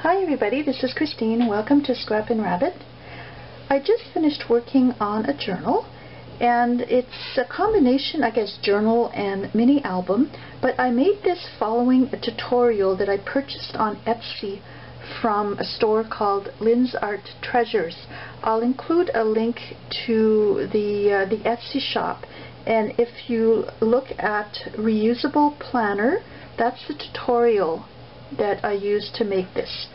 Hi everybody, this is Christine. Welcome to Scrap and Rabbit. I just finished working on a journal, and it's a combination, I guess, journal and mini album, but I made this following a tutorial that I purchased on Etsy from a store called LynsArtTreasures. I'll include a link to the Etsy shop, and if you look at reusable planner, that's the tutorial that I used to make this.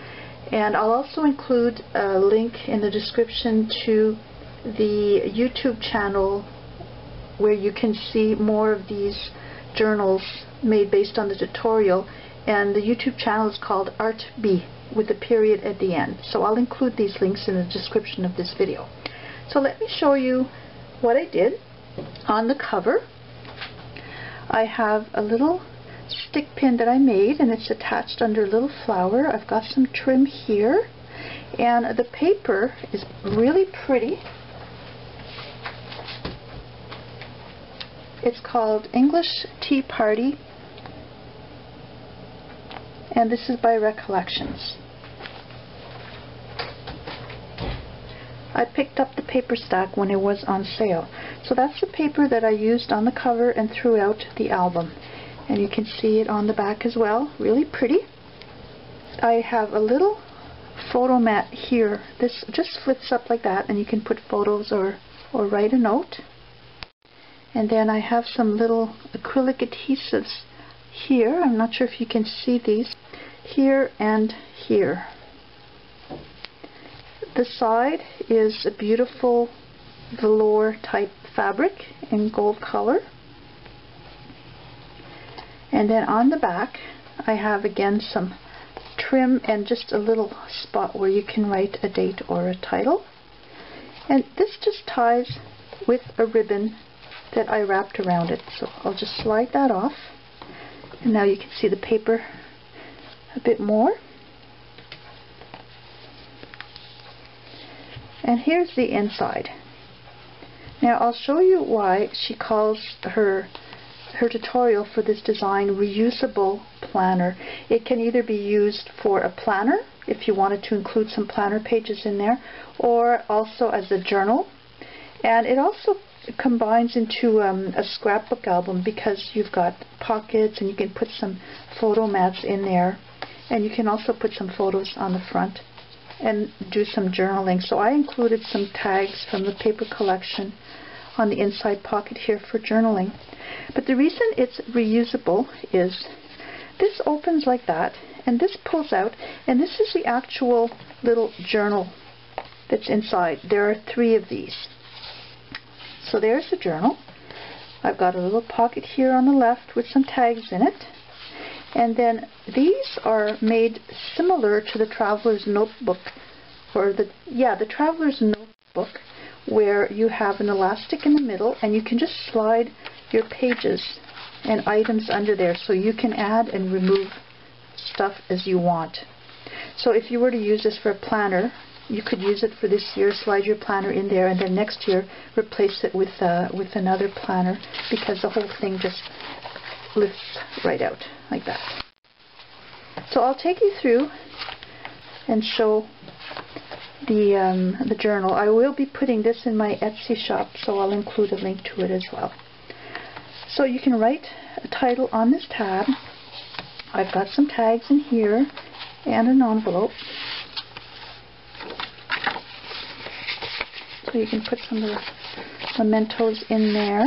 And I'll also include a link in the description to the YouTube channel where you can see more of these journals made based on the tutorial, and the YouTube channel is called ArtB with a period at the end. So I'll include these links in the description of this video. So let me show you what I did. On the cover I have a little stick pin that I made, and it's attached under a little flower. I've got some trim here, and the paper is really pretty. It's called English Tea Party, and this is by Recollections. I picked up the paper stack when it was on sale. So that's the paper that I used on the cover and throughout the album. And you can see it on the back as well. Really pretty. I have a little photo mat here. This just flips up like that, and you can put photos or write a note. And then I have some little acrylic adhesives here. I'm not sure if you can see these. Here and here. The side is a beautiful velour type fabric in gold color. And then on the back I have again some trim and just a little spot where you can write a date or a title. And this just ties with a ribbon that I wrapped around it. So I'll just slide that off. And now you can see the paper a bit more. And here's the inside. Now I'll show you why she calls her tutorial for this design reusable planner. It can either be used for a planner if you wanted to include some planner pages in there, or also as a journal. And it also combines into a scrapbook album because you've got pockets and you can put some photo mats in there, and you can also put some photos on the front and do some journaling. So I included some tags from the paper collection on the inside pocket here for journaling. But the reason it's reusable is this opens like that, and this pulls out, and this is the actual little journal that's inside. There are 3 of these. So there's the journal. I've got a little pocket here on the left with some tags in it. And then these are made similar to the Traveler's Notebook, or the Traveler's Notebook, where you have an elastic in the middle and you can just slide your pages and items under there, so you can add and remove stuff as you want. So if you were to use this for a planner, you could use it for this year, slide your planner in there, and then next year replace it with another planner, because the whole thing just lifts right out like that. So I'll take you through and show the journal. I will be putting this in my Etsy shop, so I'll include a link to it as well. So you can write a title on this tab. I've got some tags in here and an envelope. So you can put some of the mementos in there.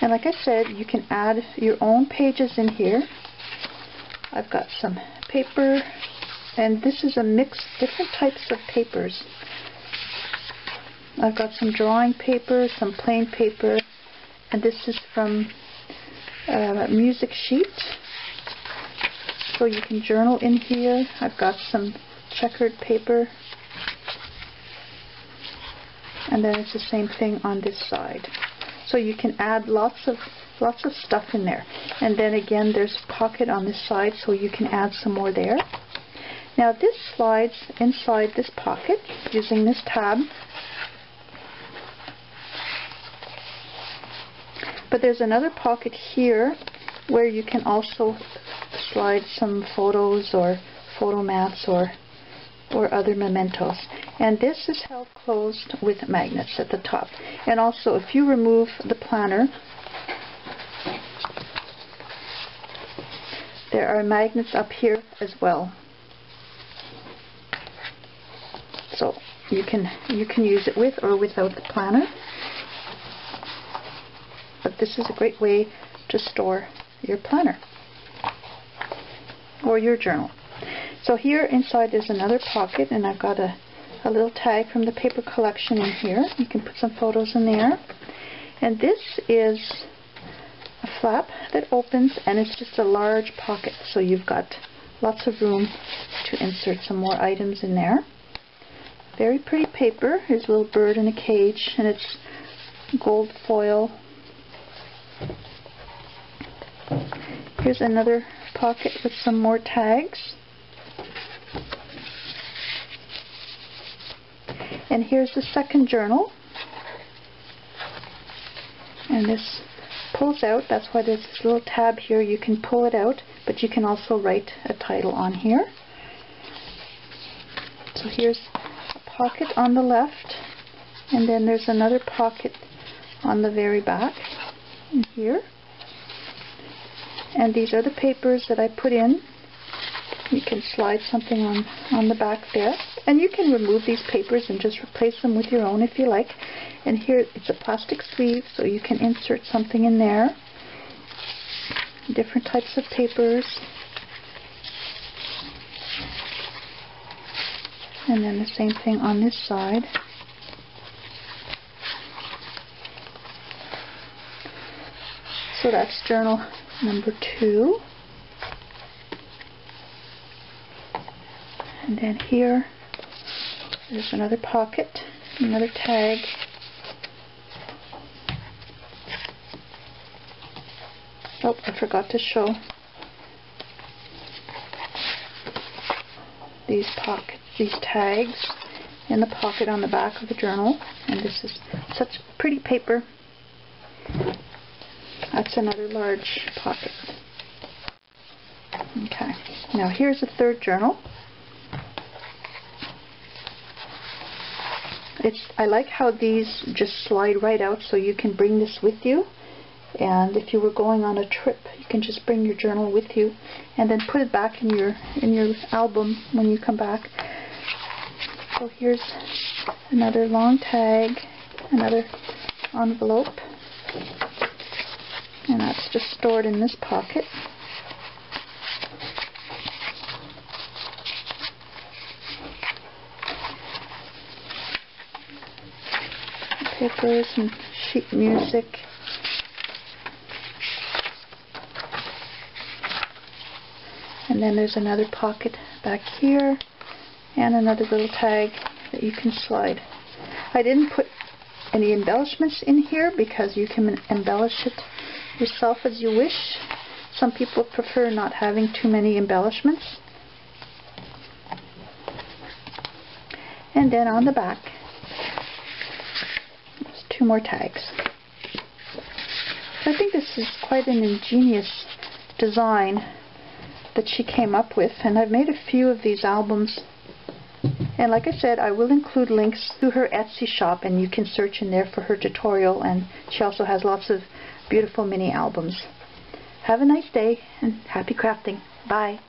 And like I said, you can add your own pages in here. I've got some paper, and this is a mix of different types of papers. I've got some drawing paper, some plain paper, and this is from music sheet. So you can journal in here. I've got some checkered paper, and then it's the same thing on this side. So you can add lots of stuff in there. And then again, there's a pocket on this side, so you can add some more there. Now this slides inside this pocket using this tab. But there's another pocket here where you can also slide some photos or photo mats or other mementos. And this is held closed with magnets at the top. And also, if you remove the planner, there are magnets up here as well. So you can use it with or without the planner. But this is a great way to store your planner or your journal. So here inside there's another pocket, and I've got a little tag from the paper collection in here. You can put some photos in there. And this is a flap that opens, and it's just a large pocket, so you've got lots of room to insert some more items in there. Very pretty paper. Here's a little bird in a cage, and it's gold foil. Here's another pocket with some more tags. And here's the second journal. And this pulls out. That's why there's this little tab here. You can pull it out, but you can also write a title on here. So here's a pocket on the left, and then there's another pocket on the very back in here. And these are the papers that I put in. You can slide something on the back there. And you can remove these papers and just replace them with your own if you like. And here it's a plastic sleeve, so you can insert something in there. Different types of papers. And then the same thing on this side. So that's journal number 2. And then here, there's another pocket, another tag. Oh, I forgot to show these tags in the pocket on the back of the journal. And this is such pretty paper. That's another large pocket. Okay, now here's a third journal. I like how these just slide right out, so you can bring this with you. And if you were going on a trip, you can just bring your journal with you and then put it back in your album when you come back. So here's another long tag, another envelope, and that's just stored in this pocket. Papers and sheet music. And then there's another pocket back here and another little tag that you can slide. I didn't put any embellishments in here because you can embellish it yourself as you wish. Some people prefer not having too many embellishments. And then on the back, there's 2 more tags. I think this is quite an ingenious design that she came up with, and I've made a few of these albums. And like I said, I will include links to her Etsy shop, and you can search in there for her tutorial, and she also has lots of beautiful mini albums. Have a nice day and happy crafting. Bye.